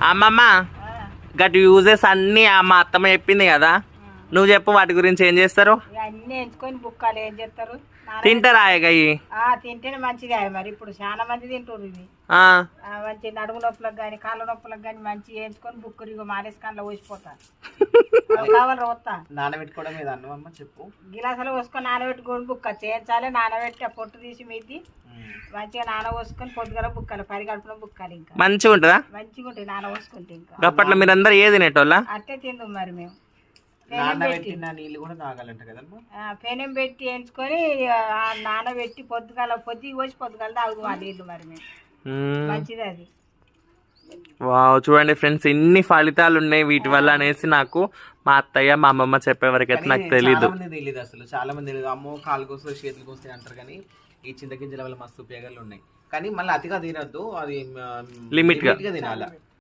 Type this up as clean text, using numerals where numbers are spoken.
అమ్మమ్మ గట్టి యూజెస్ అన్ని మా అత్తమ్మ చెప్పింది కదా, నువ్వు చెప్పు వాటి గురించి. ఏం చేస్తారు? అన్ని ఎంచుకొని బుక్కాలు ఏం చేస్తారు, తింటారా అయ్యి? తింటేనే మంచిగా. మరి ఇప్పుడు చాలా మంది తింటారు ఇది. మంచి నడుము నొప్పులకు కానీ కాళ్ళ నొప్పులకు కానీ మంచి వేయించుకొని బుక్కరు మారేసి కళ్ళ పోసిపోతారు. కావాలి వస్తా నానబెట్టుకోవడం మీద అమ్మ చెప్పు. గిలాసాలు పోసుకొని నానబెట్టుకొని బుక్క చేయించాలి. నానబెట్టి ఆ పొట్టు తీసి మీది మంచిగా నాన పోసుకొని పొద్దుగల బుక్కలు పరిగడుపులో బుక్కలు. ఇంకా మంచిగా ఉంటుందా? మంచిగా ఉంటుంది నాన పోసుకుంటే. ఇంకా అప్పట్లో మీరు అందరు ఏది తినేటోళ్ళ? అట్టే తిందాం మరి మేము. నీళ్ళు కూడా తాగాలంట కదమ్మా. పెనం పెట్టి వేయించుకొని నానబెట్టి పొద్దుగాల పొద్దుకి పోసి పొద్దుగాల తాగుదాం ఆ నీళ్ళు. మరి మేము మంచిది అది. వావ్, చూడండి ఫ్రెండ్స్, ఇన్ని ఫలితాలు ఉన్నాయి వీటి వల్ల అనేసి నాకు మా అత్తయ్య మా అమ్మమ్మ చెప్పే వరకు అయితే నాకు తెలీదు. అసలు చాలా మంది తెలియదు. అమ్మో కాలు కోస్తే చేతులు కోస్తే అంటారు, కానీ ఈ చింతగింజల వల్ల మస్తు ఉపయోగాలు ఉన్నాయి. కానీ మళ్ళీ అతిగా తినద్దు, అది లిమిట్ గా తినాలి.